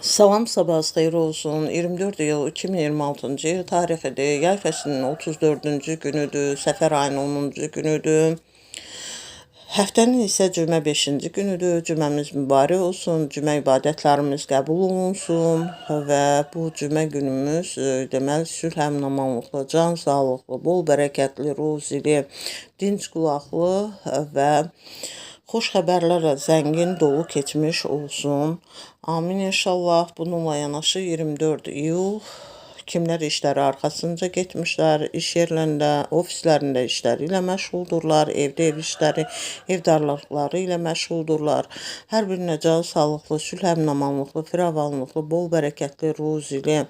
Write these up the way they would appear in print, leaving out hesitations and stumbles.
Salam, sabahınız xeyir olsun. 24 iyul 2026-cı il tarixidir. Yay fəslinin 34-cü günüdür. Səfər ayının 10-cu günüdür. Həftənin isə cümə 5-ci günüdür. Cüməmiz mübarək olsun. Cümə ibadətlərimiz qəbul olunsun və bu cümə günümüz deməli sülh, əmin-amanlıqlı, can sağlıqlı, bol bərəkətli, ruzili, dinc qulaqlı və xoş xəbərlərlə zəngin, dolu keçmiş olsun. Amin inşallah. Bununla yanaşı 24 iyul kimlər işləri arxasınca getmişlər, iş yerlərində, ofislərində işləri ilə məşğuldurlar, evdə ev işləri, evdarlıqları ilə məşğuldurlar. Hər birinə can sağlıqlı, sülh, əmin-amanlıqlı, firavanlıqlı, bol bərəkətli, ruzili,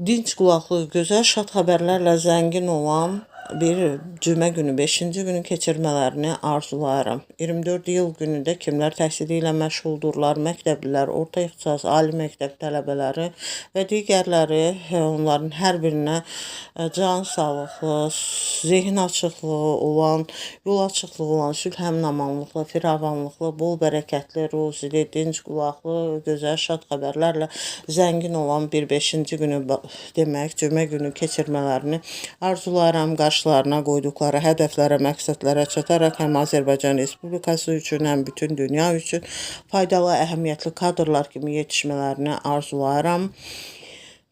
dinc qulaqlı, gözəl şad xəbərlərlə zəngin olan bir cümə günü, 5-ci günü keçirmələrini arzulayıram. 24 iyul günündə kimlər təhsili ilə məşğuldurlar, məktəblilər, orta ixtisas, ali məktəb tələbələri və digərləri, onların hər birinə can sağlıqlı, zehin açıqlığı olan, yol açıqlığı olan, sülh, əmin-amanlıqlı, firavanlıqlı, bol bərəkətli, ruzili, dinc qulaqlı, gözəl şad xəbərlərlə zəngin olan bir 5-ci günü demək, cümə günü keçirmələrini arzulayıram. Qarşılarına qoyduqları hədəflərə, məqsədlərə çataraq həm Azərbaycan Respublikası üçün, həm bütün dünya üçün faydalı, əhəmiyyətli kadrlar kimi yetişmələrini arzulayıram.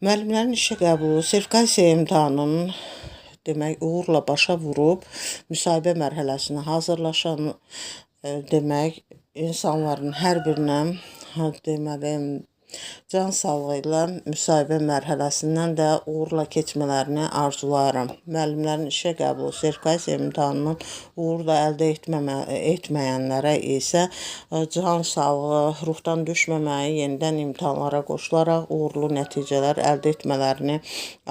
Müəllimlərin işə qəbulu, sertifikasiya imtahanının demək uğurla başa vurub müsahibə mərhələsinə hazırlaşan demək insanların hər birinə deməli can sağlığı ilə müsahibə mərhələsindən də uğurla keçmələrini arzulayıram. Müəllimlərin işə qəbulu, sertifikasiya imtahanının uğurla əldə etməyənlərə isə can sağlığı, ruhdan düşməməyi, yenidən imtahanlara qoşularaq uğurlu nəticələr əldə etmələrini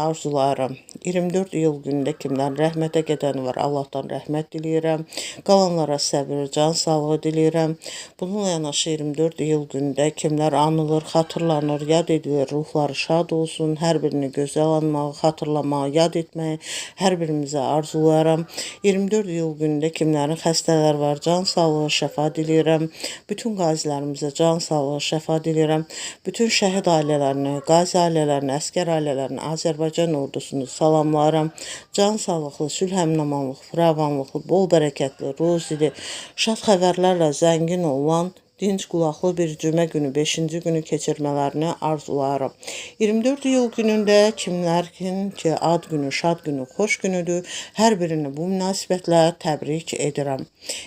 arzulayıram. 24 iyul günündə kimlər rəhmətə gedən var, Allahdan rəhmət diləyirəm. Qalanlara səbir, can sağlığı diləyirəm. Bununla yanaşı 24 iyul günündə kimlər anılır, xatırlanır, yad edilir, ruhları şad olsun. Hər birini gözəl anmağı, xatırlamağı, yad etməyi hər birimizə arzulayıram. 24 iyul günündə kimlərin xəstələr var, can sağlığı, şəfa diləyirəm. Bütün qazilərimizə can sağlığı, şəfa diləyirəm. Bütün şəhid ailələrini, qazi ailələrini, əskər ailələrini, Azərbaycan ordusunu salamlayıram. Can sağlıqlı, sülh, əmin-amanlıq, firavanlıqlı, bol bərəkətli, ruzili, şad xəbərlərlə zəngin olan dinc qulaqlı bir cümə günü, 5-ci günü keçirmələrini arzulayıram. 24 iyul günündə kimlərin ki, ad günü, şad günü, xoş günüdür, hər birini bu münasibətlə təbrik edirəm.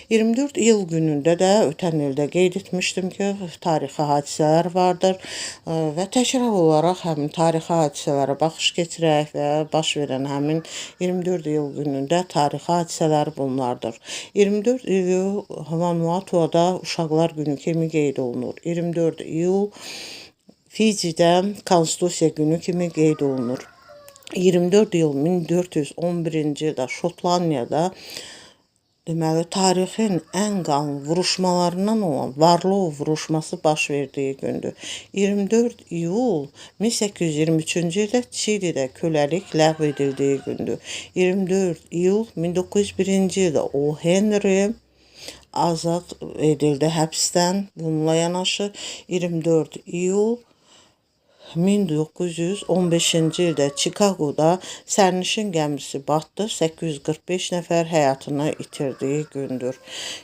24 iyul günündə də ötən ildə qeyd etmişdim ki, tarixi hadisələr vardır və təkrar olaraq həmin tarixi hadisələrə baxış keçirək və baş verən həmin 24 iyul günündə tarixi hadisələr bunlardır. 24 iyul Vanuatu'da Uşaqlar Günü kimi qeyd olunur. 24 iyul Fijidə Konstitusiya Günü kimi qeyd olunur. 24 iyul 1411-ci ildə Şotlandiyada deməli, tarixin ən qanlı vuruşmalarından olan Varlov vuruşması baş verdiyi gündür. 24 iyul 1823-cü ildə Çilidə köləlik ləğv edildiyi gündür. 24 iyul 1901-ci ildə O. Henry azad edildi həbsdən. Bununla yanaşı 24 iyul 1915-ci ildə Chicago'da sərnişin gəmisi batdı, 845 nəfər həyatını itirdiyi gündür.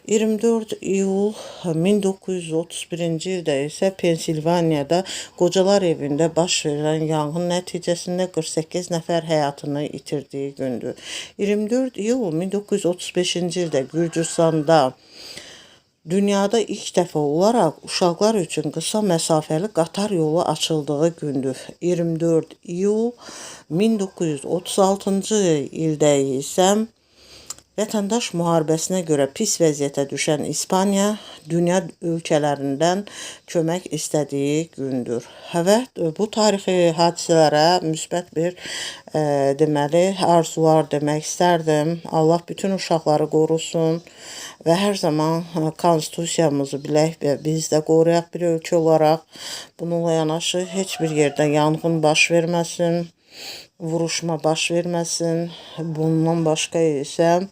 24 iyul 1931-ci ildə isə Pensilvaniyada qocalar evində baş verən yanğın nəticəsində 48 nəfər həyatını itirdiyi gündür. 24 iyul 1935-ci ildə Gürcüstanda dünyada ilk dəfə olaraq uşaqlar üçün qısa məsafəli qatar yolu açıldığı gündür. 24 iyul 1936-cı ildə isə vətəndaş müharibəsinə görə pis vəziyyətə düşən İspaniya dünya ölkələrindən kömək istədiyi gündür. Və bu tarixi hadisələrə müsbət bir deməli arzular demək istərdim. Allah bütün uşaqları qorusun və hər zaman konstitusiyamızı bilək və biz də qoruyaq bir ölkə olaraq. Bununla yanaşı heç bir yerdə yanğın baş verməsin, vuruşma baş verməsin. Bundan başqa isə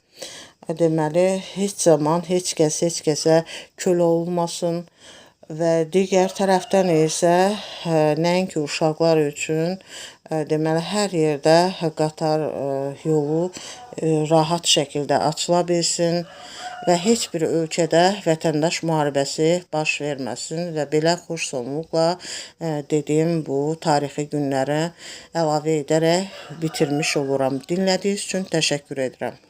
deməli heç zaman heç kəsə kölə olmasın. və digər tərəfdən isə nəinki uşaqlar üçün deməli hər yerdə qatar yolu rahat şəkildə açıla bilsin və heç bir ölkədə vətəndaş müharibəsi baş verməsin və belə xoş sonluqla dediyim bu tarixi günləri əlavə edərək bitirmiş oluram. Dinlədiyiniz üçün təşəkkür edirəm.